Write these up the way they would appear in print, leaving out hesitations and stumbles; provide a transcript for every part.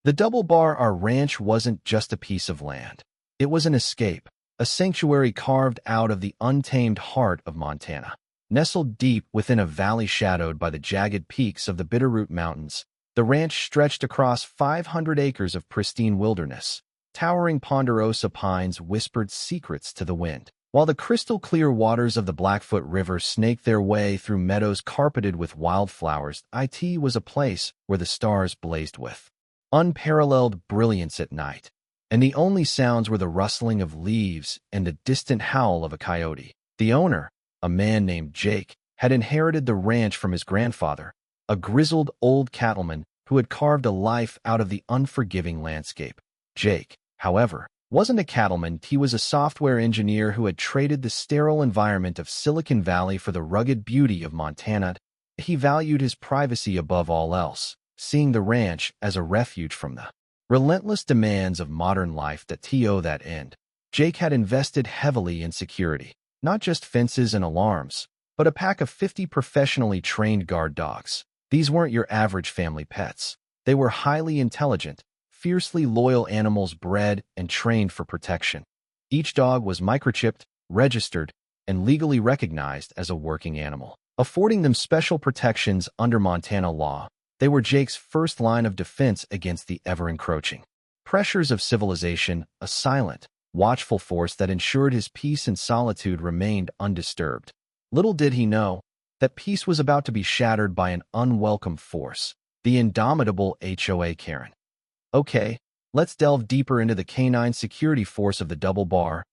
The Double Bar Our ranch wasn't just a piece of land. It was an escape, a sanctuary carved out of the untamed heart of Montana. Nestled deep within a valley shadowed by the jagged peaks of the Bitterroot Mountains, the ranch stretched across 500 acres of pristine wilderness. Towering ponderosa pines whispered secrets to the wind, while the crystal-clear waters of the Blackfoot River snaked their way through meadows carpeted with wildflowers. It was a place where the stars blazed with unparalleled brilliance at night, and the only sounds were the rustling of leaves and the distant howl of a coyote. The owner, a man named Jake, had inherited the ranch from his grandfather, a grizzled old cattleman who had carved a life out of the unforgiving landscape. Jake, however, wasn't a cattleman. He was a software engineer who had traded the sterile environment of Silicon Valley for the rugged beauty of Montana. He valued his privacy above all else, seeing the ranch as a refuge from the relentless demands of modern life. To that end, Jake had invested heavily in security, not just fences and alarms, but a pack of 50 professionally trained guard dogs. These weren't your average family pets. They were highly intelligent, fiercely loyal animals bred and trained for protection. Each dog was microchipped, registered, and legally recognized as a working animal, affording them special protections under Montana law. They were Jake's first line of defense against the ever-encroaching pressures of civilization, a silent, watchful force that ensured his peace and solitude remained undisturbed. Little did he know that peace was about to be shattered by an unwelcome force, the indomitable HOA Karen. Okay, let's delve deeper into the canine security force of the Double Bar.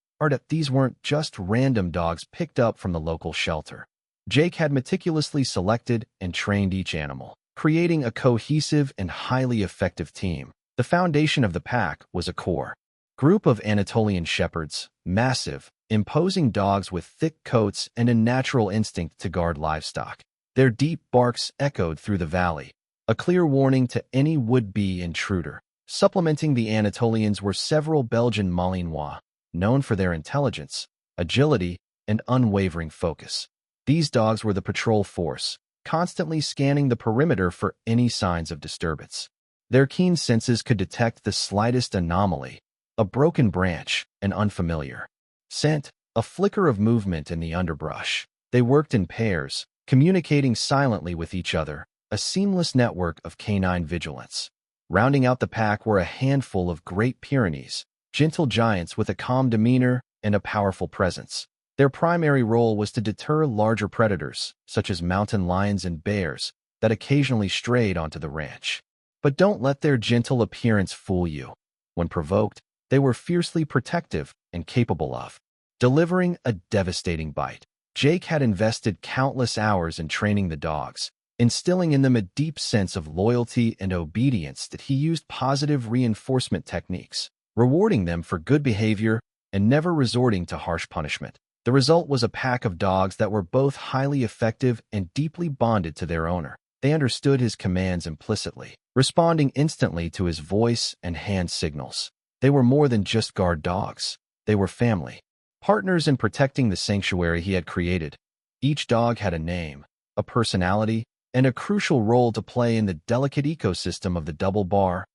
These weren't just random dogs picked up from the local shelter. Jake had meticulously selected and trained each animal, creating a cohesive and highly effective team. The foundation of the pack was a core group of Anatolian shepherds, massive, imposing dogs with thick coats and a natural instinct to guard livestock. Their deep barks echoed through the valley, a clear warning to any would-be intruder. Supplementing the Anatolians were several Belgian Malinois, known for their intelligence, agility, and unwavering focus. These dogs were the patrol force, constantly scanning the perimeter for any signs of disturbance. Their keen senses could detect the slightest anomaly, a broken branch, an unfamiliar scent, a flicker of movement in the underbrush. They worked in pairs, communicating silently with each other, a seamless network of canine vigilance. Rounding out the pack were a handful of Great Pyrenees, gentle giants with a calm demeanor and a powerful presence. Their primary role was to deter larger predators, such as mountain lions and bears, that occasionally strayed onto the ranch. But don't let their gentle appearance fool you. When provoked, they were fiercely protective and capable of delivering a devastating bite. Jake had invested countless hours in training the dogs, instilling in them a deep sense of loyalty and obedience. That he used positive reinforcement techniques, rewarding them for good behavior and never resorting to harsh punishment. The result was a pack of dogs that were both highly effective and deeply bonded to their owner. They understood his commands implicitly, responding instantly to his voice and hand signals. They were more than just guard dogs. They were family, partners in protecting the sanctuary he had created. Each dog had a name, a personality, and a crucial role to play in the delicate ecosystem of the Double Bar.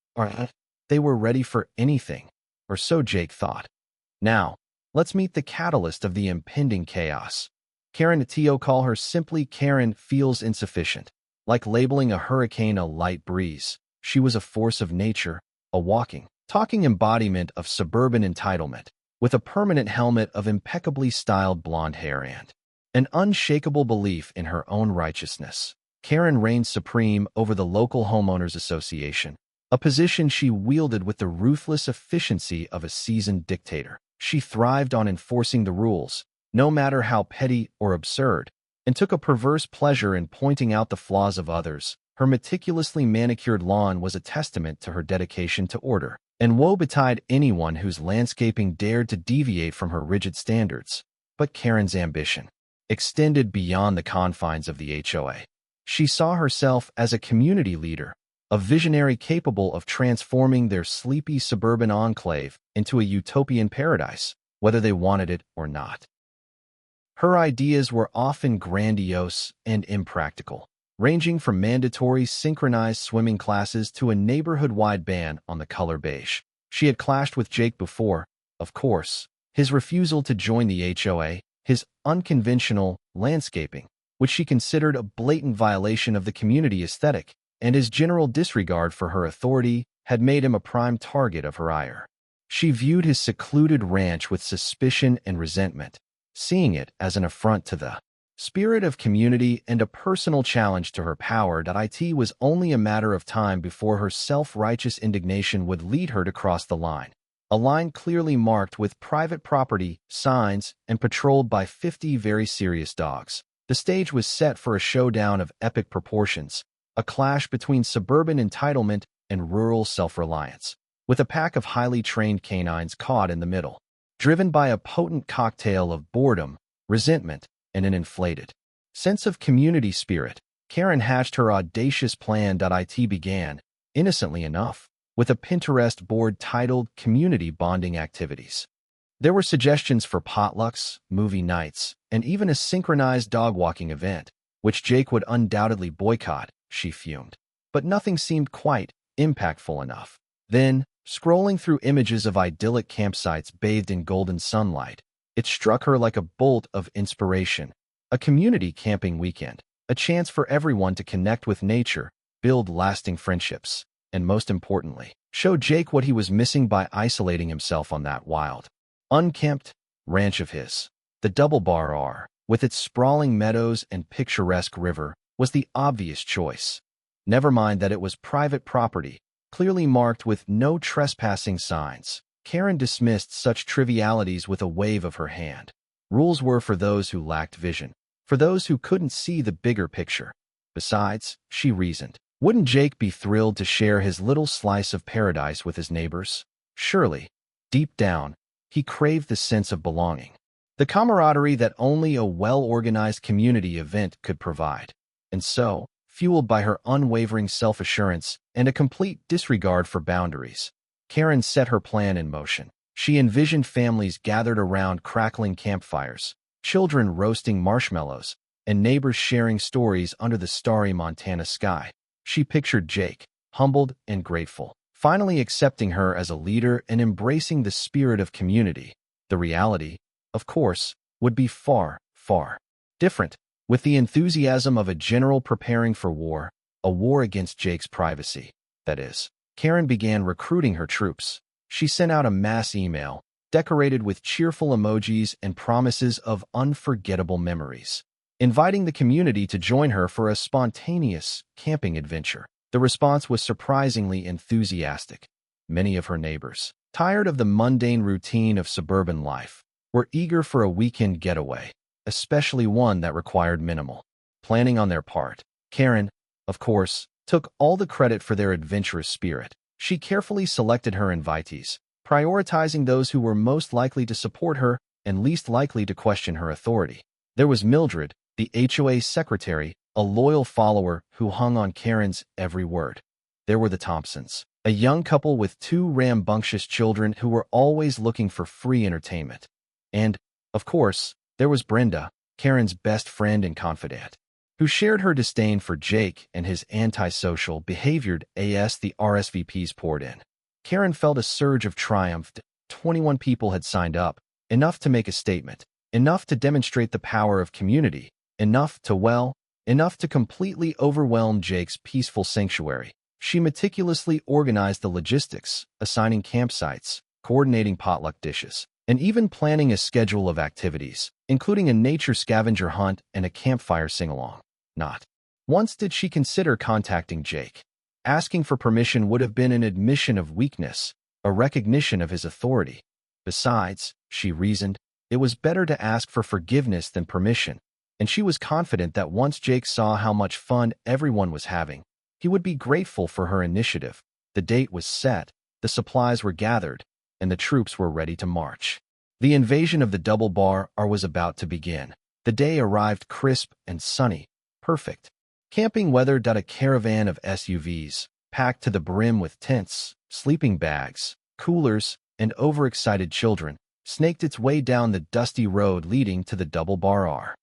They were ready for anything, or so Jake thought. Now, let's meet the catalyst of the impending chaos. Karen. Call her simply Karen feels insufficient. Like labeling a hurricane a light breeze, she was a force of nature, a walking, talking embodiment of suburban entitlement, with a permanent helmet of impeccably styled blonde hair and an unshakable belief in her own righteousness. Karen reigned supreme over the local homeowners association, a position she wielded with the ruthless efficiency of a seasoned dictator. She thrived on enforcing the rules, no matter how petty or absurd, and took a perverse pleasure in pointing out the flaws of others. Her meticulously manicured lawn was a testament to her dedication to order, and woe betide anyone whose landscaping dared to deviate from her rigid standards. But Karen's ambition extended beyond the confines of the HOA. She saw herself as a community leader, a visionary capable of transforming their sleepy suburban enclave into a utopian paradise, whether they wanted it or not. Her ideas were often grandiose and impractical, ranging from mandatory synchronized swimming classes to a neighborhood-wide ban on the color beige. She had clashed with Jake before, of course. His refusal to join the HOA, his unconventional landscaping, which she considered a blatant violation of the community aesthetic, and his general disregard for her authority had made him a prime target of her ire. She viewed his secluded ranch with suspicion and resentment, seeing it as an affront to the spirit of community and a personal challenge to her power. It was only a matter of time before her self-righteous indignation would lead her to cross the line. A line clearly marked with private property, signs, and patrolled by 50 very serious dogs. The stage was set for a showdown of epic proportions, a clash between suburban entitlement and rural self-reliance, with a pack of highly trained canines caught in the middle. Driven by a potent cocktail of boredom, resentment, and an inflated sense of community spirit, Karen hatched her audacious plan. It began, innocently enough, with a Pinterest board titled Community Bonding Activities. There were suggestions for potlucks, movie nights, and even a synchronized dog-walking event, which Jake would undoubtedly boycott, she fumed. But nothing seemed quite impactful enough. Then, scrolling through images of idyllic campsites bathed in golden sunlight, it struck her like a bolt of inspiration. A community camping weekend, a chance for everyone to connect with nature, build lasting friendships, and most importantly, show Jake what he was missing by isolating himself on that wild, unkempt ranch of his. The Double Bar R, with its sprawling meadows and picturesque river, was the obvious choice. Never mind that it was private property, clearly marked with no trespassing signs. Karen dismissed such trivialities with a wave of her hand. Rules were for those who lacked vision, for those who couldn't see the bigger picture. Besides, she reasoned, wouldn't Jake be thrilled to share his little slice of paradise with his neighbors? Surely, deep down, he craved the sense of belonging, the camaraderie that only a well-organized community event could provide. And so, fueled by her unwavering self-assurance and a complete disregard for boundaries, Karen set her plan in motion. She envisioned families gathered around crackling campfires, children roasting marshmallows, and neighbors sharing stories under the starry Montana sky. She pictured Jake, humbled and grateful, finally accepting her as a leader and embracing the spirit of community. The reality, of course, would be far, far different. With the enthusiasm of a general preparing for war, a war against Jake's privacy, that is, Karen began recruiting her troops. She sent out a mass email, decorated with cheerful emojis and promises of unforgettable memories, inviting the community to join her for a spontaneous camping adventure. The response was surprisingly enthusiastic. Many of her neighbors, tired of the mundane routine of suburban life, were eager for a weekend getaway, especially one that required minimal planning on their part. Karen, of course, took all the credit for their adventurous spirit. She carefully selected her invitees, prioritizing those who were most likely to support her and least likely to question her authority. There was Mildred, the HOA secretary, a loyal follower who hung on Karen's every word. There were the Thompsons, a young couple with 2 rambunctious children who were always looking for free entertainment. And, of course, there was Brenda, Karen's best friend and confidant, who shared her disdain for Jake and his antisocial behavior as the RSVPs poured in. Karen felt a surge of triumph. 21 people had signed up, enough to make a statement, enough to demonstrate the power of community, enough to completely overwhelm Jake's peaceful sanctuary. She meticulously organized the logistics, assigning campsites, coordinating potluck dishes, and even planning a schedule of activities, including a nature scavenger hunt and a campfire sing-along. Not once did she consider contacting Jake. Asking for permission would have been an admission of weakness, a recognition of his authority. Besides, she reasoned, it was better to ask for forgiveness than permission, and she was confident that once Jake saw how much fun everyone was having, he would be grateful for her initiative. The date was set, the supplies were gathered, and the troops were ready to march. The invasion of the Double Bar R was about to begin. The day arrived crisp and sunny, perfect. Camping weather. A caravan of SUVs, packed to the brim with tents, sleeping bags, coolers, and overexcited children, snaked its way down the dusty road leading to the Double Bar R.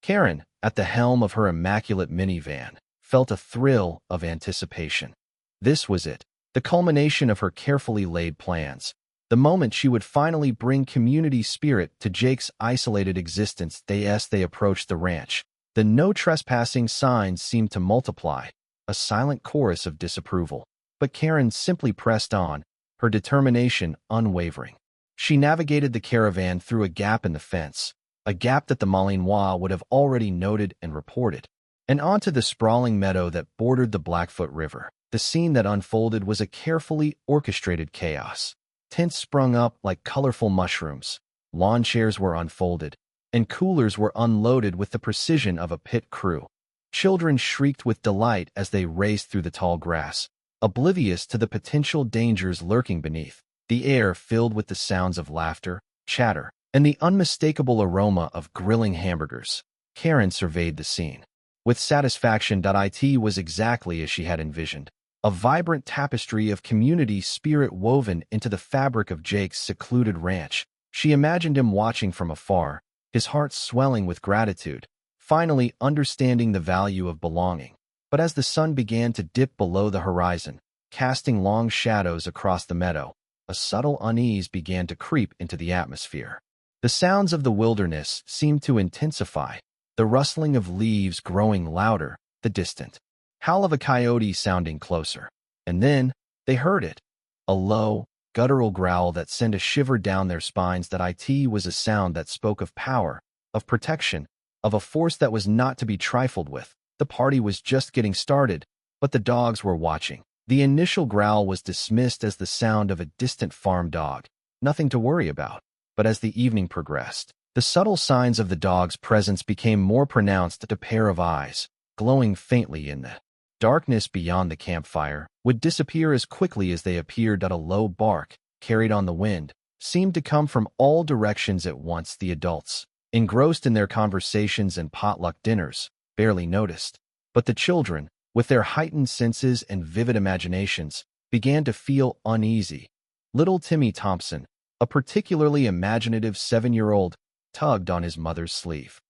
Karen, at the helm of her immaculate minivan, felt a thrill of anticipation. This was it, the culmination of her carefully laid plans. The moment she would finally bring community spirit to Jake's isolated existence. As they approached the ranch, the no trespassing signs seemed to multiply, a silent chorus of disapproval. But Karen simply pressed on, her determination unwavering. She navigated the caravan through a gap in the fence, a gap that the Malinois would have already noted and reported, and onto the sprawling meadow that bordered the Blackfoot River. The scene that unfolded was a carefully orchestrated chaos. Tents sprung up like colorful mushrooms, lawn chairs were unfolded, and coolers were unloaded with the precision of a pit crew. Children shrieked with delight as they raced through the tall grass, oblivious to the potential dangers lurking beneath. The air filled with the sounds of laughter, chatter, and the unmistakable aroma of grilling hamburgers. Karen surveyed the scene with satisfaction. It was exactly as she had envisioned, a vibrant tapestry of community spirit woven into the fabric of Jake's secluded ranch. She imagined him watching from afar, his heart swelling with gratitude, finally understanding the value of belonging. But as the sun began to dip below the horizon, casting long shadows across the meadow, a subtle unease began to creep into the atmosphere. The sounds of the wilderness seemed to intensify, the rustling of leaves growing louder, the distant howl of a coyote sounding closer. And then they heard it, a low, guttural growl that sent a shiver down their spines. It was a sound that spoke of power, of protection, of a force that was not to be trifled with. The party was just getting started, but the dogs were watching. The initial growl was dismissed as the sound of a distant farm dog, nothing to worry about. But as the evening progressed, the subtle signs of the dog's presence became more pronounced. A pair of eyes, glowing faintly in the darkness beyond the campfire, would disappear as quickly as they appeared. A low bark, carried on the wind, seemed to come from all directions at once. The adults, engrossed in their conversations and potluck dinners, barely noticed. But the children, with their heightened senses and vivid imaginations, began to feel uneasy. Little Timmy Thompson, a particularly imaginative 7-year-old, tugged on his mother's sleeve.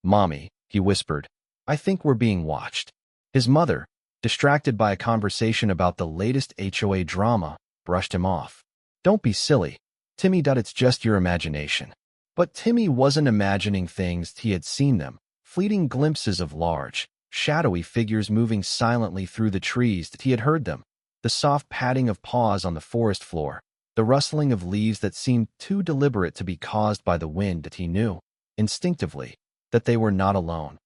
"Mommy," he whispered, "I think we're being watched." His mother, distracted by a conversation about the latest HOA drama, brushed him off. "Don't be silly, Timmy. It's just your imagination." But Timmy wasn't imagining things. He had seen them, fleeting glimpses of large, shadowy figures moving silently through the trees. He had heard them, the soft padding of paws on the forest floor, the rustling of leaves that seemed too deliberate to be caused by the wind. He knew, instinctively, that they were not alone.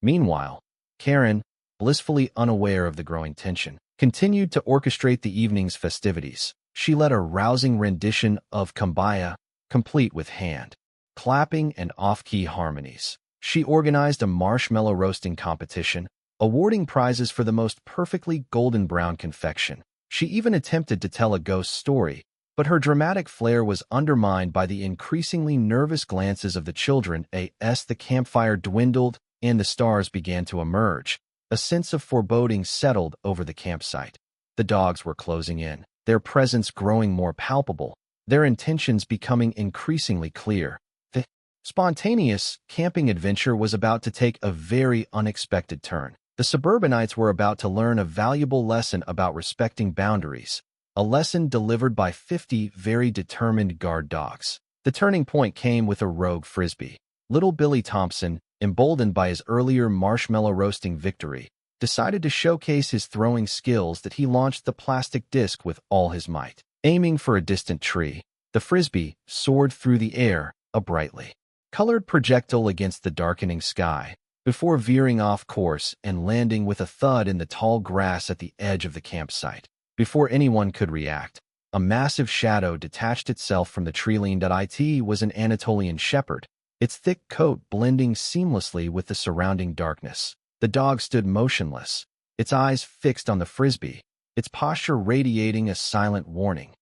Meanwhile, Karen, blissfully unaware of the growing tension, continued to orchestrate the evening's festivities. She led a rousing rendition of Kumbaya, complete with hand clapping and off-key harmonies. She organized a marshmallow roasting competition, awarding prizes for the most perfectly golden brown confection. She even attempted to tell a ghost story, but her dramatic flair was undermined by the increasingly nervous glances of the children. As the campfire dwindled and the stars began to emerge, a sense of foreboding settled over the campsite. The dogs were closing in, their presence growing more palpable, their intentions becoming increasingly clear. The spontaneous camping adventure was about to take a very unexpected turn. The suburbanites were about to learn a valuable lesson about respecting boundaries, a lesson delivered by 50 very determined guard dogs. The turning point came with a rogue frisbee. Little Billy Thompson, emboldened by his earlier marshmallow roasting victory, decided to showcase his throwing skills. He launched the plastic disc with all his might. Aiming for a distant tree, the frisbee soared through the air, a brightly colored projectile against the darkening sky, before veering off course and landing with a thud in the tall grass at the edge of the campsite. Before anyone could react, a massive shadow detached itself from the tree-line. It was an Anatolian shepherd, its thick coat blending seamlessly with the surrounding darkness. The dog stood motionless, its eyes fixed on the frisbee, its posture radiating a silent warning.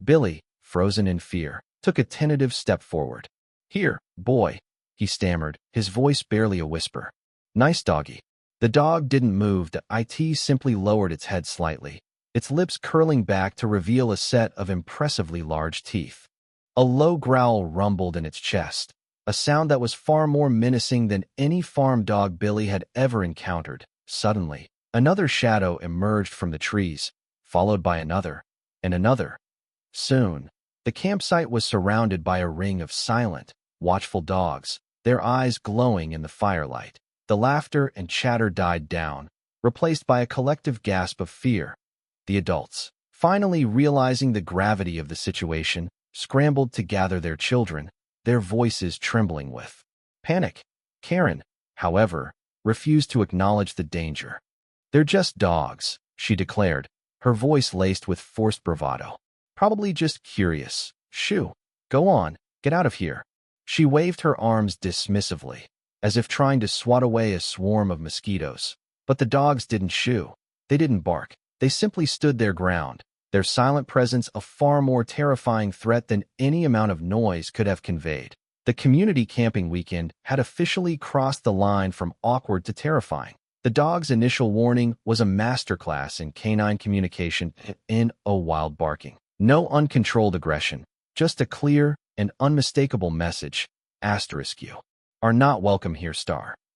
Billy, frozen in fear, took a tentative step forward. "Here, boy," he stammered, his voice barely a whisper. "Nice doggy." The dog didn't move. It simply lowered its head slightly, its lips curling back to reveal a set of impressively large teeth. A low growl rumbled in its chest, a sound that was far more menacing than any farm dog Billy had ever encountered. Suddenly, Another shadow emerged from the trees, followed by another, and another. Soon, the campsite was surrounded by a ring of silent, watchful dogs, their eyes glowing in the firelight. The laughter and chatter died down, replaced by a collective gasp of fear. The adults, finally realizing the gravity of the situation, scrambled to gather their children, their voices trembling with panic. Karen, however, refused to acknowledge the danger. "They're just dogs," she declared, her voice laced with forced bravado. "Probably just curious. Shoo, go on, get out of here." She waved her arms dismissively, as if trying to swat away a swarm of mosquitoes. But the dogs didn't shoo. They didn't bark. They simply stood their ground, their silent presence a far more terrifying threat than any amount of noise could have conveyed. The community camping weekend had officially crossed the line from awkward to terrifying. The dog's initial warning was a masterclass in canine communication in wild barking. No uncontrolled aggression, just a clear and unmistakable message, *You are not welcome here*.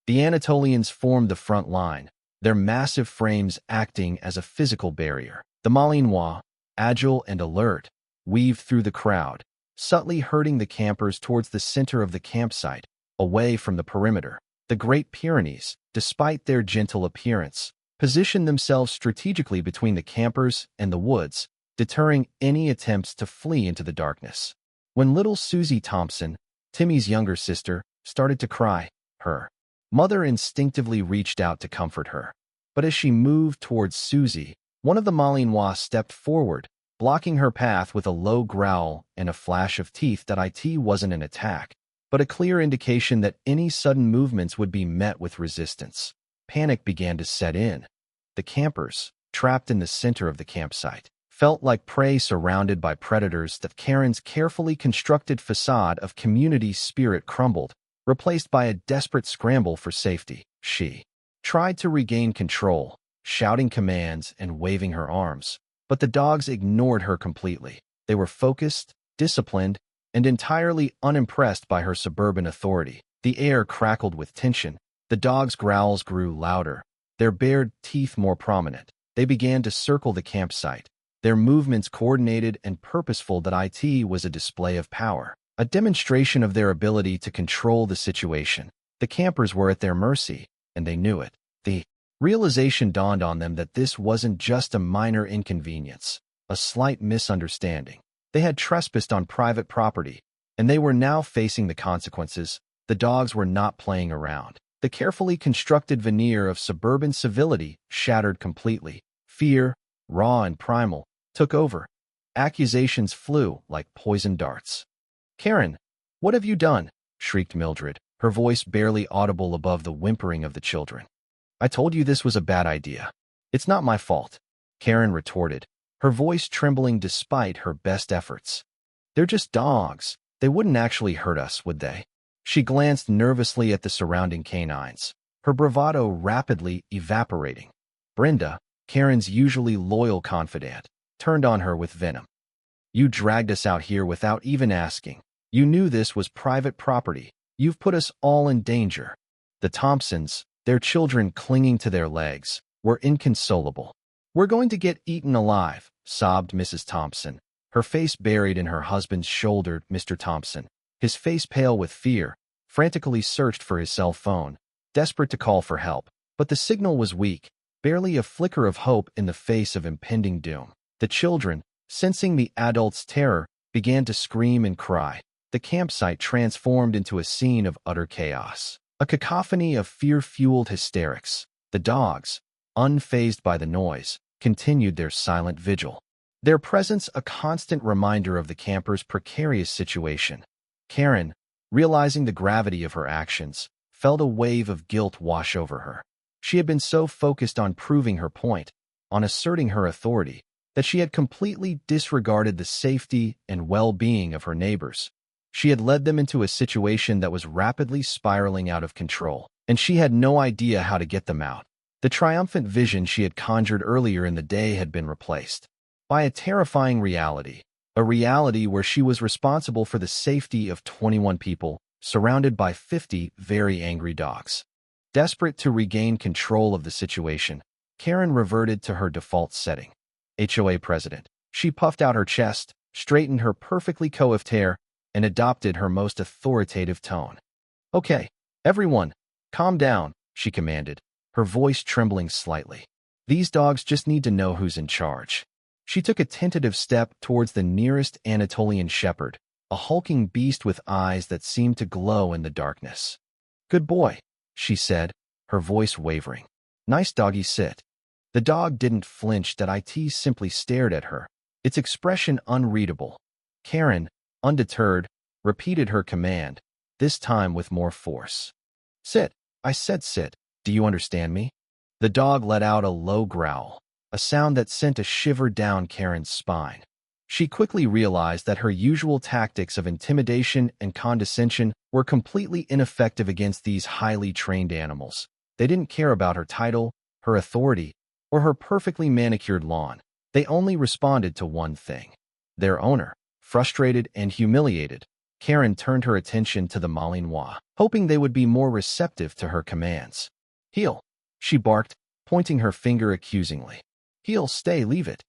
The Anatolians formed the front line, their massive frames acting as a physical barrier. The Malinois, agile and alert, weaved through the crowd, subtly herding the campers towards the center of the campsite, away from the perimeter. The Great Pyrenees, despite their gentle appearance, positioned themselves strategically between the campers and the woods, deterring any attempts to flee into the darkness. When little Susie Thompson, Timmy's younger sister, started to cry, her mother instinctively reached out to comfort her. But as she moved towards Susie, one of the Malinois stepped forward, blocking her path with a low growl and a flash of teeth that it wasn't an attack, but a clear indication that any sudden movements would be met with resistance. Panic began to set in. The campers, trapped in the center of the campsite, felt like prey surrounded by predators. That Karen's carefully constructed facade of community spirit crumbled, replaced by a desperate scramble for safety. She tried to regain control, shouting commands and waving her arms, but the dogs ignored her completely. They were focused, disciplined, and entirely unimpressed by her suburban authority. The air crackled with tension. The dogs' growls grew louder, their bared teeth more prominent. They began to circle the campsite, their movements coordinated and purposeful. That it was a display of power, a demonstration of their ability to control the situation. The campers were at their mercy, and they knew it. The realization dawned on them that this wasn't just a minor inconvenience, a slight misunderstanding. They had trespassed on private property, and they were now facing the consequences. The dogs were not playing around. The carefully constructed veneer of suburban civility shattered completely. Fear, raw and primal, took over. Accusations flew like poison darts. "Karen, what have you done?" shrieked Mildred, her voice barely audible above the whimpering of the children. "I told you this was a bad idea." "It's not my fault," Karen retorted, her voice trembling despite her best efforts. "They're just dogs. They wouldn't actually hurt us, would they?" She glanced nervously at the surrounding canines, her bravado rapidly evaporating. Brenda, Karen's usually loyal confidant, turned on her with venom. "You dragged us out here without even asking. You knew this was private property. You've put us all in danger." The Thompsons, their children clinging to their legs, were inconsolable. "We're going to get eaten alive," sobbed Mrs. Thompson, her face buried in her husband's shoulder. Mr. Thompson, his face pale with fear, frantically searched for his cell phone, desperate to call for help. But the signal was weak, barely a flicker of hope in the face of impending doom. The children, sensing the adults' terror, began to scream and cry. The campsite transformed into a scene of utter chaos, a cacophony of fear-fueled hysterics. The dogs, unfazed by the noise, continued their silent vigil, their presence a constant reminder of the campers' precarious situation. Karen, realizing the gravity of her actions, felt a wave of guilt wash over her. She had been so focused on proving her point, on asserting her authority, that she had completely disregarded the safety and well-being of her neighbors. She had led them into a situation that was rapidly spiraling out of control, and she had no idea how to get them out. The triumphant vision she had conjured earlier in the day had been replaced by a terrifying reality, a reality where she was responsible for the safety of 21 people, surrounded by 50 very angry dogs. Desperate to regain control of the situation, Karen reverted to her default setting. HOA president. She puffed out her chest, straightened her perfectly coiffed hair, and adopted her most authoritative tone. "Okay, everyone, calm down," she commanded, her voice trembling slightly. "These dogs just need to know who's in charge." She took a tentative step towards the nearest Anatolian shepherd, a hulking beast with eyes that seemed to glow in the darkness. "Good boy," she said, her voice wavering. "Nice doggy, sit." The dog didn't flinch. That IT simply stared at her, its expression unreadable. Karen, undeterred, repeated her command, this time with more force. "Sit. I said sit. Do you understand me?" The dog let out a low growl, a sound that sent a shiver down Karen's spine. She quickly realized that her usual tactics of intimidation and condescension were completely ineffective against these highly trained animals. They didn't care about her title, her authority, or her perfectly manicured lawn. They only responded to one thing: their owner. Frustrated and humiliated, Karen turned her attention to the Malinois, hoping they would be more receptive to her commands. "Heel," she barked, pointing her finger accusingly. "Heel, stay, leave it."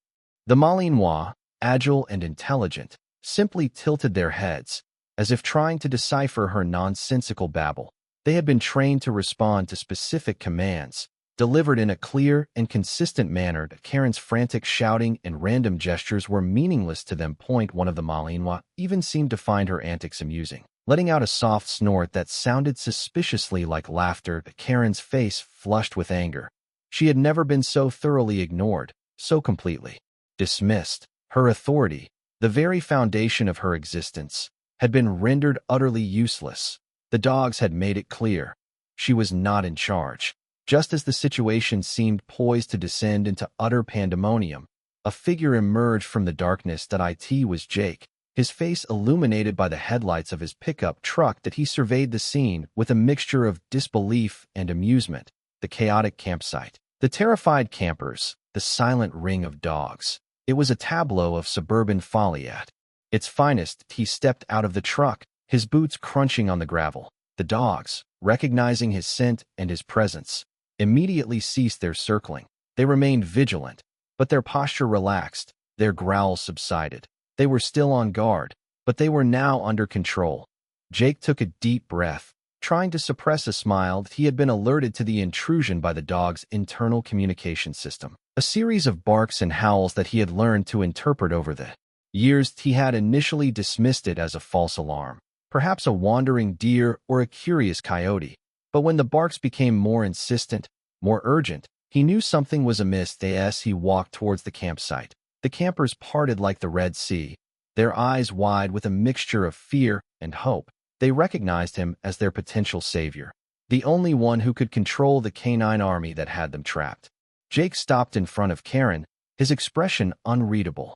The Malinois, agile and intelligent, simply tilted their heads, as if trying to decipher her nonsensical babble. They had been trained to respond to specific commands, delivered in a clear and consistent manner. That Karen's frantic shouting and random gestures were meaningless to them. One of the Malinois even seemed to find her antics amusing, letting out a soft snort that sounded suspiciously like laughter. Karen's face flushed with anger. She had never been so thoroughly ignored, so completely dismissed. Her authority, the very foundation of her existence, had been rendered utterly useless. The dogs had made it clear. She was not in charge. Just as the situation seemed poised to descend into utter pandemonium, a figure emerged from the darkness. It was Jake, his face illuminated by the headlights of his pickup truck. That he surveyed the scene with a mixture of disbelief and amusement. The chaotic campsite, the terrified campers, the silent ring of dogs. It was a tableau of suburban folly at its finest. He stepped out of the truck, his boots crunching on the gravel. The dogs, recognizing his scent and his presence, immediately ceased their circling. They remained vigilant, but their posture relaxed, their growls subsided. They were still on guard, but they were now under control. Jake took a deep breath, trying to suppress a smile. He had been alerted to the intrusion by the dog's internal communication system, a series of barks and howls that he had learned to interpret over the years. He had initially dismissed it as a false alarm, perhaps a wandering deer or a curious coyote. But when the barks became more insistent, more urgent, he knew something was amiss. As he walked towards the campsite, the campers parted like the Red Sea, their eyes wide with a mixture of fear and hope. They recognized him as their potential savior, the only one who could control the canine army that had them trapped. Jake stopped in front of Karen, his expression unreadable.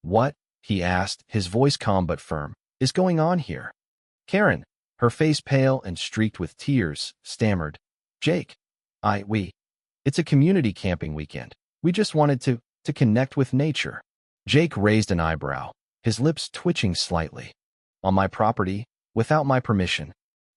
"What?" he asked, his voice calm but firm, "is going on here?" Karen, her face pale and streaked with tears, stammered, "Jake, it's a community camping weekend. We just wanted to connect with nature." Jake raised an eyebrow, his lips twitching slightly. "On my property, without my permission."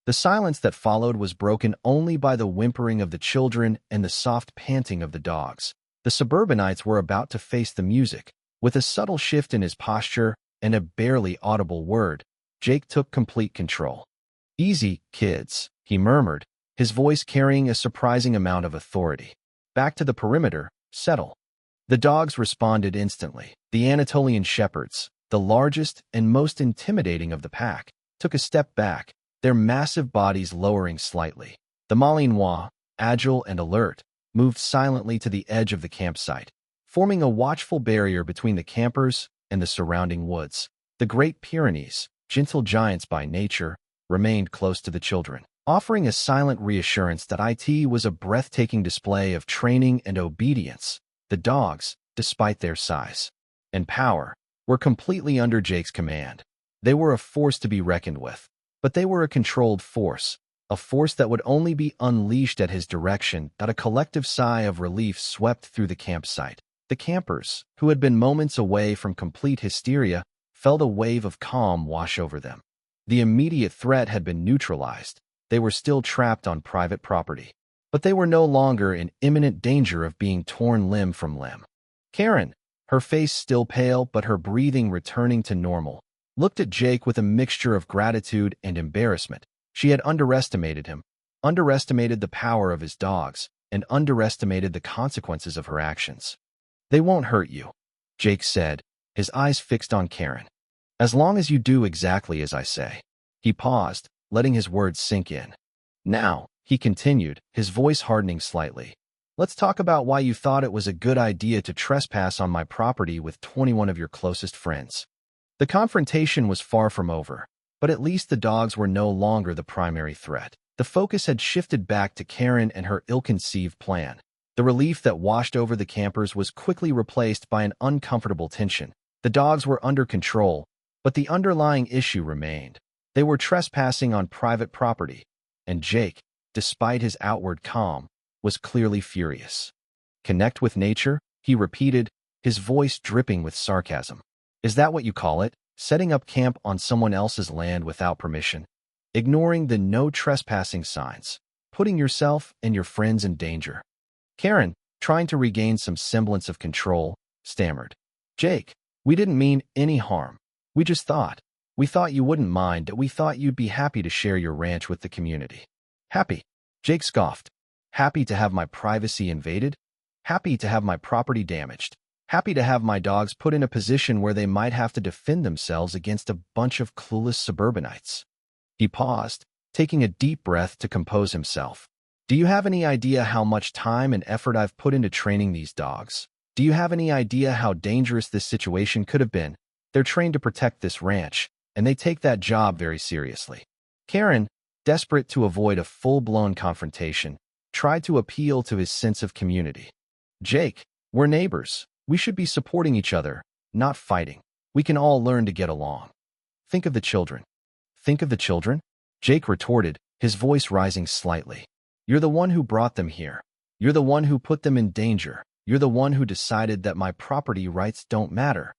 The silence that followed was broken only by the whimpering of the children and the soft panting of the dogs. The suburbanites were about to face the music. With a subtle shift in his posture and a barely audible word, Jake took complete control. "Easy, kids," he murmured, his voice carrying a surprising amount of authority. "Back to the perimeter, settle." The dogs responded instantly. The Anatolian shepherds, the largest and most intimidating of the pack, took a step back, their massive bodies lowering slightly. The Malinois, agile and alert, moved silently to the edge of the campsite, forming a watchful barrier between the campers and the surrounding woods. The Great Pyrenees, gentle giants by nature, remained close to the children, offering a silent reassurance that it was a breathtaking display of training and obedience. The dogs, despite their size and power, were completely under Jake's command. They were a force to be reckoned with, but they were a controlled force, a force that would only be unleashed at his direction. A collective sigh of relief swept through the campsite. The campers, who had been moments away from complete hysteria, felt a wave of calm wash over them. The immediate threat had been neutralized. They were still trapped on private property, but they were no longer in imminent danger of being torn limb from limb. Karen, her face still pale but her breathing returning to normal, looked at Jake with a mixture of gratitude and embarrassment. She had underestimated him, underestimated the power of his dogs, and underestimated the consequences of her actions. "They won't hurt you," Jake said, his eyes fixed on Karen. "As long as you do exactly as I say." He paused, letting his words sink in. "Now," he continued, his voice hardening slightly, "let's talk about why you thought it was a good idea to trespass on my property with 21 of your closest friends." The confrontation was far from over, but at least the dogs were no longer the primary threat. The focus had shifted back to Karen and her ill-conceived plan. The relief that washed over the campers was quickly replaced by an uncomfortable tension. The dogs were under control, but the underlying issue remained. They were trespassing on private property, and Jake, despite his outward calm, was clearly furious. "Connect with nature?" he repeated, his voice dripping with sarcasm. "Is that what you call it? Setting up camp on someone else's land without permission? Ignoring the no trespassing signs? Putting yourself and your friends in danger?" Karen, trying to regain some semblance of control, stammered. "Jake, we didn't mean any harm. We thought you wouldn't mind, we thought you'd be happy to share your ranch with the community." "Happy?" Jake scoffed. "Happy to have my privacy invaded? Happy to have my property damaged? Happy to have my dogs put in a position where they might have to defend themselves against a bunch of clueless suburbanites?" He paused, taking a deep breath to compose himself. "Do you have any idea how much time and effort I've put into training these dogs? Do you have any idea how dangerous this situation could have been? They're trained to protect this ranch, and they take that job very seriously." Karen, desperate to avoid a full-blown confrontation, tried to appeal to his sense of community. "Jake, we're neighbors. We should be supporting each other, not fighting. We can all learn to get along. Think of the children." "Think of the children?" Jake retorted, his voice rising slightly. "You're the one who brought them here. You're the one who put them in danger. You're the one who decided that my property rights don't matter."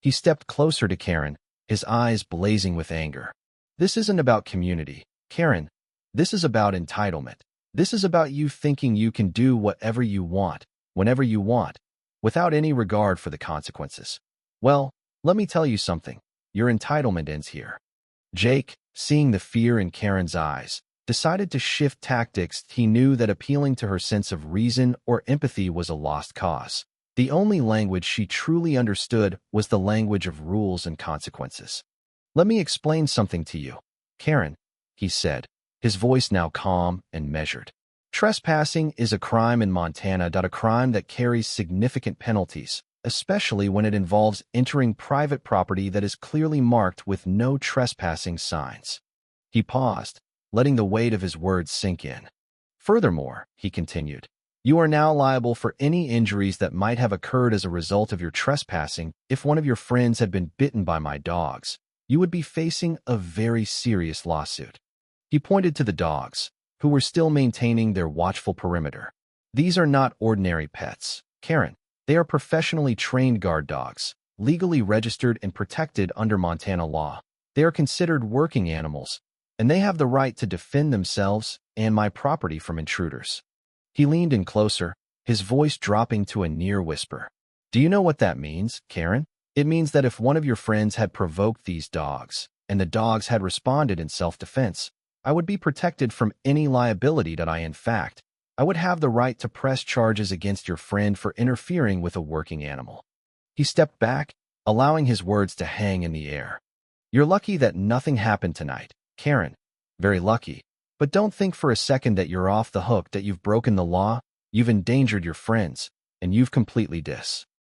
He stepped closer to Karen, his eyes blazing with anger. "This isn't about community, Karen. This is about entitlement. This is about you thinking you can do whatever you want, whenever you want, without any regard for the consequences. Well, let me tell you something. Your entitlement ends here." Jake, seeing the fear in Karen's eyes, decided to shift tactics. He knew that appealing to her sense of reason or empathy was a lost cause. The only language she truly understood was the language of rules and consequences. "Let me explain something to you, Karen," he said, his voice now calm and measured. "Trespassing is a crime in Montana, a crime that carries significant penalties, especially when it involves entering private property that is clearly marked with no trespassing signs." He paused, letting the weight of his words sink in. "Furthermore," he continued, "you are now liable for any injuries that might have occurred as a result of your trespassing. If one of your friends had been bitten by my dogs, you would be facing a very serious lawsuit." He pointed to the dogs, who were still maintaining their watchful perimeter. "These are not ordinary pets, Karen. They are professionally trained guard dogs, legally registered and protected under Montana law. They are considered working animals, and they have the right to defend themselves and my property from intruders." He leaned in closer, his voice dropping to a near whisper. "Do you know what that means, Karen? It means that if one of your friends had provoked these dogs, and the dogs had responded in self-defense, I would be protected from any liability that in fact, I would have the right to press charges against your friend for interfering with a working animal." He stepped back, allowing his words to hang in the air. "You're lucky that nothing happened tonight, Karen. Very lucky. But don't think for a second that you're off the hook, that you've broken the law, you've endangered your friends, and you've completely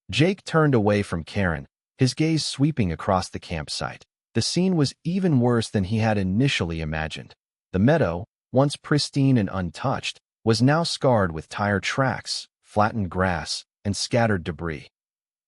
Jake turned away from Karen, his gaze sweeping across the campsite. The scene was even worse than he had initially imagined. The meadow, once pristine and untouched, was now scarred with tire tracks, flattened grass, and scattered debris.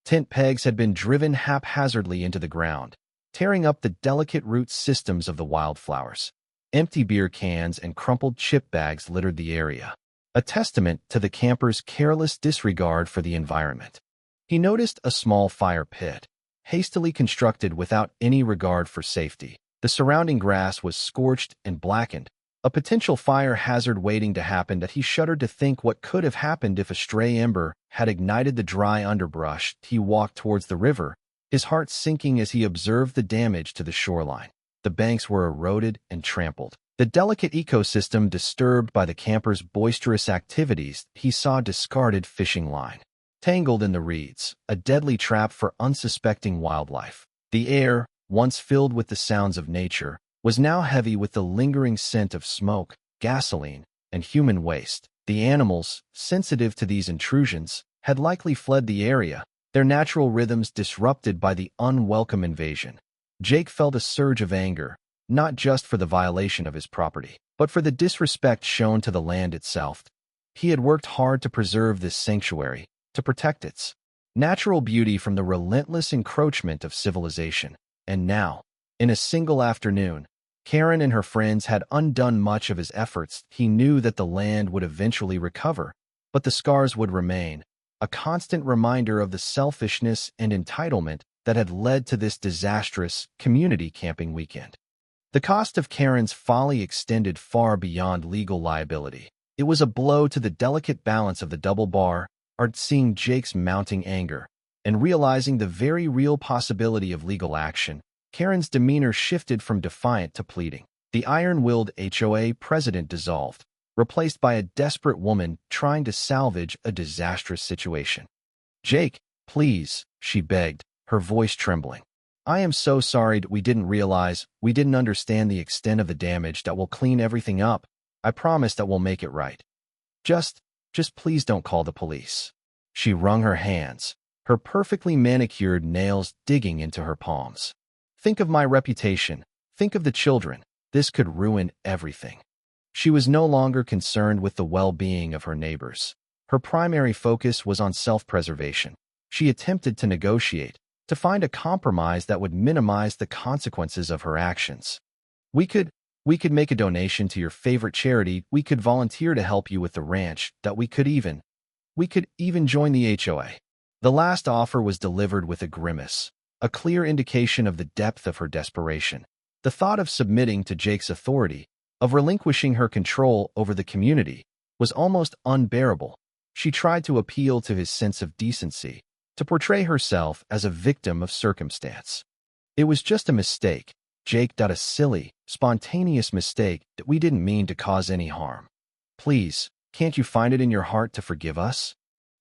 Tent pegs had been driven haphazardly into the ground, tearing up the delicate root systems of the wildflowers. Empty beer cans and crumpled chip bags littered the area, a testament to the campers' careless disregard for the environment. He noticed a small fire pit, hastily constructed without any regard for safety. The surrounding grass was scorched and blackened, A potential fire hazard waiting to happen that he shuddered to think what could have happened if a stray ember had ignited the dry underbrush. He walked towards the river, his heart sinking as he observed the damage to the shoreline. The banks were eroded and trampled. The delicate ecosystem disturbed by the campers' boisterous activities. He saw discarded fishing line, tangled in the reeds, a deadly trap for unsuspecting wildlife. The air, once filled with the sounds of nature, was now heavy with the lingering scent of smoke, gasoline, and human waste. The animals, sensitive to these intrusions, had likely fled the area, their natural rhythms disrupted by the unwelcome invasion. Jake felt a surge of anger, not just for the violation of his property, but for the disrespect shown to the land itself. He had worked hard to preserve this sanctuary, to protect its natural beauty from the relentless encroachment of civilization. And now, in a single afternoon, Karen and her friends had undone much of his efforts. He knew that the land would eventually recover, but the scars would remain, a constant reminder of the selfishness and entitlement that had led to this disastrous community camping weekend. The cost of Karen's folly extended far beyond legal liability. It was a blow to the delicate balance of the double bar, seeing Jake's mounting anger, and realizing the very real possibility of legal action. Karen's demeanor shifted from defiant to pleading. The iron-willed HOA president dissolved, replaced by a desperate woman trying to salvage a disastrous situation. "Jake, please," she begged, her voice trembling. "I am so sorry. We didn't understand the extent of the damage. That will clean everything up. I promise that we'll make it right. Just please don't call the police." She wrung her hands, her perfectly manicured nails digging into her palms. "Think of my reputation. Think of the children. This could ruin everything." She was no longer concerned with the well-being of her neighbors. Her primary focus was on self-preservation. She attempted to negotiate, to find a compromise that would minimize the consequences of her actions. We could make a donation to your favorite charity. We could volunteer to help you with the ranch. We could even join the HOA." The last offer was delivered with a grimace, a clear indication of the depth of her desperation. The thought of submitting to Jake's authority, of relinquishing her control over the community, was almost unbearable. She tried to appeal to his sense of decency, to portray herself as a victim of circumstance. "It was just a mistake, Jake. A silly, spontaneous mistake that we didn't mean to cause any harm. Please, can't you find it in your heart to forgive us?"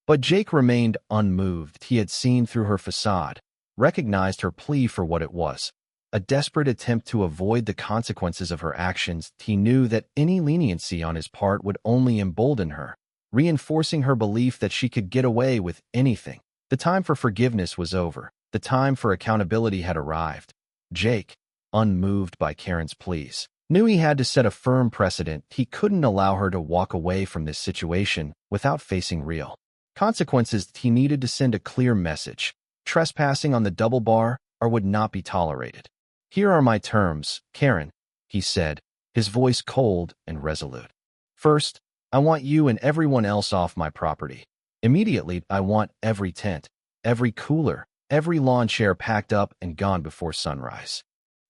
But Jake remained unmoved. He had seen through her facade, recognized her plea for what it was, a desperate attempt to avoid the consequences of her actions. He knew that any leniency on his part would only embolden her, reinforcing her belief that she could get away with anything. The time for forgiveness was over. The time for accountability had arrived. Jake, unmoved by Karen's pleas, knew he had to set a firm precedent. He couldn't allow her to walk away from this situation without facing real consequences. He needed to send a clear message. Trespassing on the double bar would not be tolerated. "Here are my terms, Karen," he said, his voice cold and resolute. "First, I want you and everyone else off my property. Immediately, I want every tent, every cooler, every lawn chair packed up and gone before sunrise."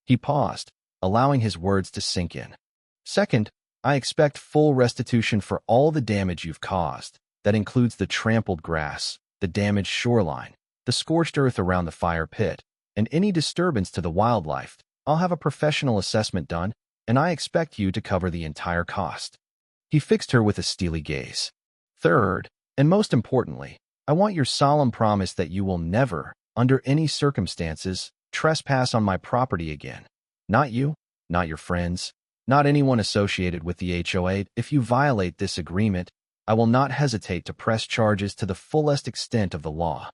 He paused, allowing his words to sink in. "Second, I expect full restitution for all the damage you've caused. That includes the trampled grass, the damaged shoreline, the scorched earth around the fire pit, and any disturbance to the wildlife. I'll have a professional assessment done, and I expect you to cover the entire cost." He fixed her with a steely gaze. "Third, and most importantly, I want your solemn promise that you will never, under any circumstances, trespass on my property again. Not you, not your friends, not anyone associated with the HOA. If you violate this agreement, I will not hesitate to press charges to the fullest extent of the law."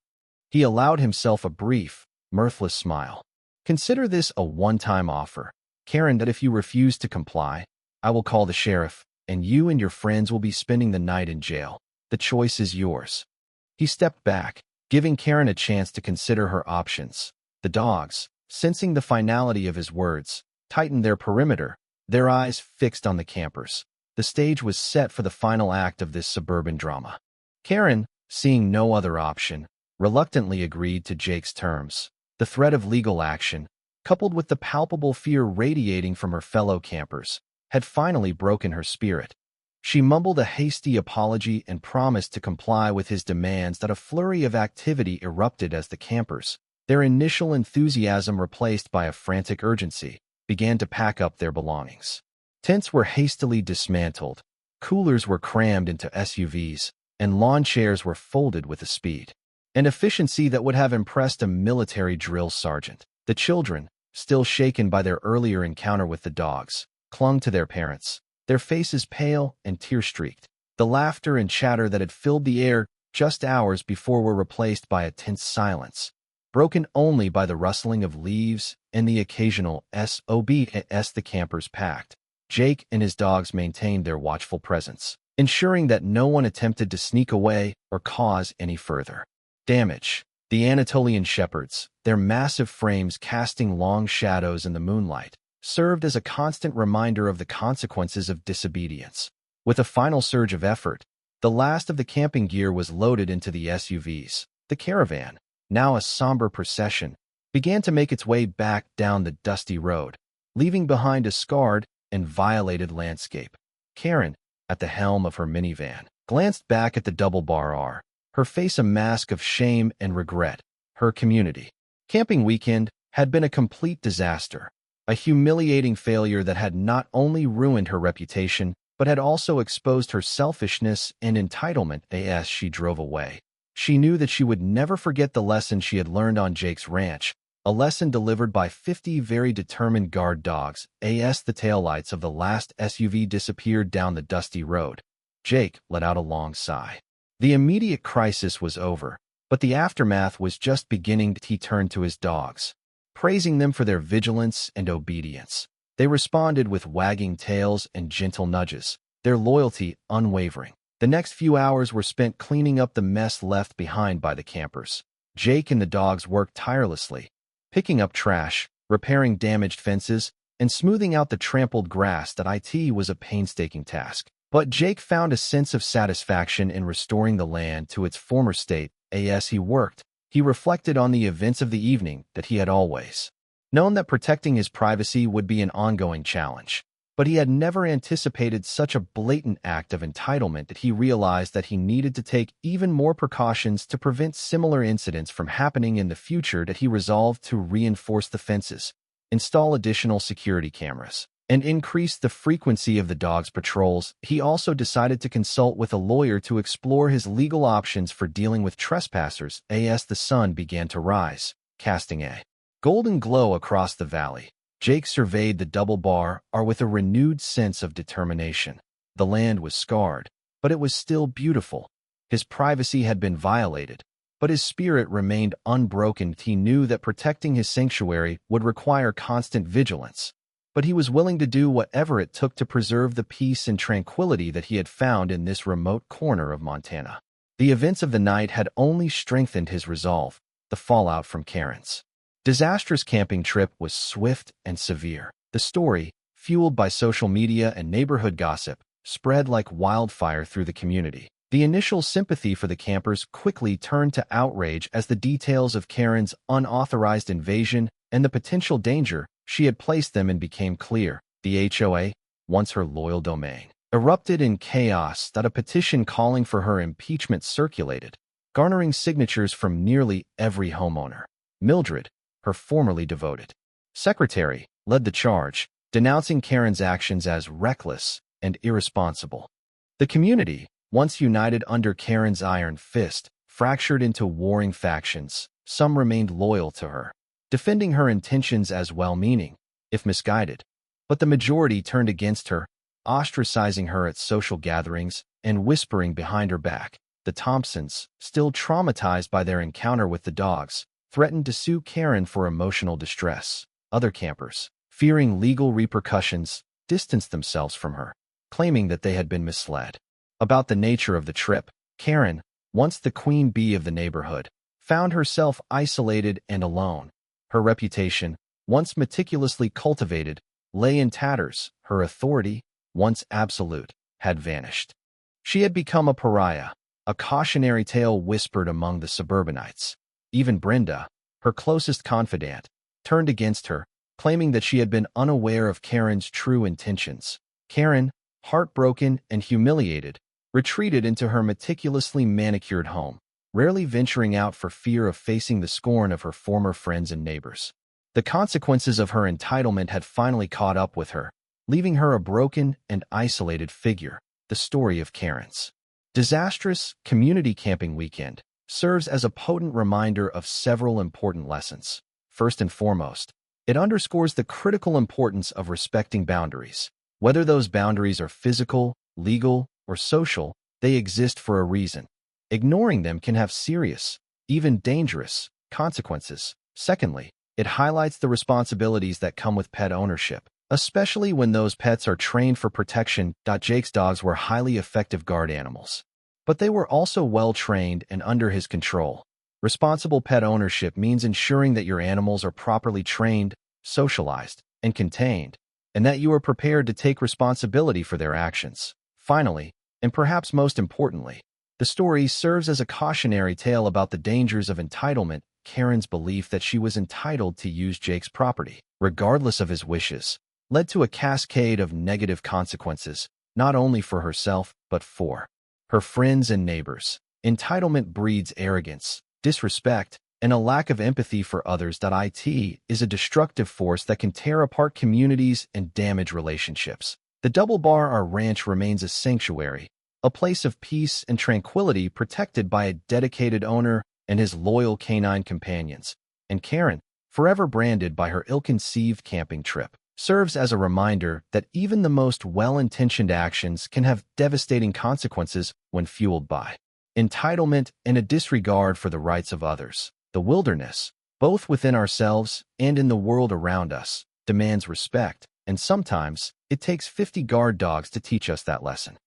He allowed himself a brief, mirthless smile. "Consider this a one-time offer, Karen. That if you refuse to comply, I will call the sheriff, and you and your friends will be spending the night in jail. The choice is yours." He stepped back, giving Karen a chance to consider her options. The dogs, sensing the finality of his words, tightened their perimeter, their eyes fixed on the campers. The stage was set for the final act of this suburban drama. Karen, seeing no other option, reluctantly agreed to Jake's terms. The threat of legal action, coupled with the palpable fear radiating from her fellow campers, had finally broken her spirit. She mumbled a hasty apology and promised to comply with his demands that a flurry of activity erupted as the campers, their initial enthusiasm replaced by a frantic urgency, began to pack up their belongings. Tents were hastily dismantled, coolers were crammed into SUVs, and lawn chairs were folded with a speed and efficiency that would have impressed a military drill sergeant. The children, still shaken by their earlier encounter with the dogs, clung to their parents, their faces pale and tear-streaked. The laughter and chatter that had filled the air just hours before were replaced by a tense silence, broken only by the rustling of leaves and the occasional SOBs the campers packed. Jake and his dogs maintained their watchful presence, ensuring that no one attempted to sneak away or cause any further damage. The Anatolian shepherds, their massive frames casting long shadows in the moonlight, served as a constant reminder of the consequences of disobedience. With a final surge of effort, the last of the camping gear was loaded into the SUVs. The caravan, now a somber procession, began to make its way back down the dusty road, leaving behind a scarred and violated landscape. Karen, at the helm of her minivan, glanced back at the double-bar R, her face a mask of shame and regret. Her community camping weekend had been a complete disaster, a humiliating failure that had not only ruined her reputation, but had also exposed her selfishness and entitlement as she drove away. She knew that she would never forget the lesson she had learned on Jake's ranch, a lesson delivered by 50 very determined guard dogs as the taillights of the last SUV disappeared down the dusty road. Jake let out a long sigh. The immediate crisis was over, but the aftermath was just beginning. He turned to his dogs, praising them for their vigilance and obedience. They responded with wagging tails and gentle nudges, their loyalty unwavering. The next few hours were spent cleaning up the mess left behind by the campers. Jake and the dogs worked tirelessly, picking up trash, repairing damaged fences, and smoothing out the trampled grass. That was a painstaking task. But Jake found a sense of satisfaction in restoring the land to its former state. As he worked, he reflected on the events of the evening that he had always known that protecting his privacy would be an ongoing challenge. But he had never anticipated such a blatant act of entitlement that he realized that he needed to take even more precautions to prevent similar incidents from happening in the future. That he resolved to reinforce the fences, install additional security cameras, and increase the frequency of the dogs' patrols. He also decided to consult with a lawyer to explore his legal options for dealing with trespassers. As the sun began to rise, casting a golden glow across the valley, Jake surveyed the double-bar R with a renewed sense of determination. The land was scarred, but it was still beautiful. His privacy had been violated, but his spirit remained unbroken. He knew that protecting his sanctuary would require constant vigilance, but he was willing to do whatever it took to preserve the peace and tranquility that he had found in this remote corner of Montana. The events of the night had only strengthened his resolve. The fallout from Karen's disastrous camping trip was swift and severe. The story, fueled by social media and neighborhood gossip, spread like wildfire through the community. The initial sympathy for the campers quickly turned to outrage as the details of Karen's unauthorized invasion and the potential danger she had placed them in became clear. The HOA, once her loyal domain, erupted in chaos. That a petition calling for her impeachment circulated, garnering signatures from nearly every homeowner. Mildred, her formerly devoted secretary, led the charge, denouncing Karen's actions as reckless and irresponsible. The community, once united under Karen's iron fist, fractured into warring factions. Some remained loyal to her, defending her intentions as well-meaning, if misguided. But the majority turned against her, ostracizing her at social gatherings and whispering behind her back. The Thompsons, still traumatized by their encounter with the dogs, threatened to sue Karen for emotional distress. Other campers, fearing legal repercussions, distanced themselves from her, claiming that they had been misled about the nature of the trip. Karen, once the queen bee of the neighborhood, found herself isolated and alone. Her reputation, once meticulously cultivated, lay in tatters. Her authority, once absolute, had vanished. She had become a pariah, a cautionary tale whispered among the suburbanites. Even Brenda, her closest confidant, turned against her, claiming that she had been unaware of Karen's true intentions. Karen, heartbroken and humiliated, retreated into her meticulously manicured home, rarely venturing out for fear of facing the scorn of her former friends and neighbors. The consequences of her entitlement had finally caught up with her, leaving her a broken and isolated figure. The story of Karen's disastrous community camping weekend serves as a potent reminder of several important lessons. First and foremost, it underscores the critical importance of respecting boundaries. Whether those boundaries are physical, legal, or social, they exist for a reason. Ignoring them can have serious, even dangerous, consequences. Secondly, it highlights the responsibilities that come with pet ownership, especially when those pets are trained for protection. Jake's dogs were highly effective guard animals, but they were also well-trained and under his control. Responsible pet ownership means ensuring that your animals are properly trained, socialized, and contained, and that you are prepared to take responsibility for their actions. Finally, and perhaps most importantly, the story serves as a cautionary tale about the dangers of entitlement. Karen's belief that she was entitled to use Jake's property, regardless of his wishes, led to a cascade of negative consequences, not only for herself, but for her friends and neighbors. Entitlement breeds arrogance, disrespect, and a lack of empathy for others. It is a destructive force that can tear apart communities and damage relationships. The Double Bar Ranch remains a sanctuary, a place of peace and tranquility protected by a dedicated owner and his loyal canine companions. And Karen, forever branded by her ill-conceived camping trip, serves as a reminder that even the most well-intentioned actions can have devastating consequences when fueled by entitlement and a disregard for the rights of others. The wilderness, both within ourselves and in the world around us, demands respect, and sometimes it takes 50 guard dogs to teach us that lesson.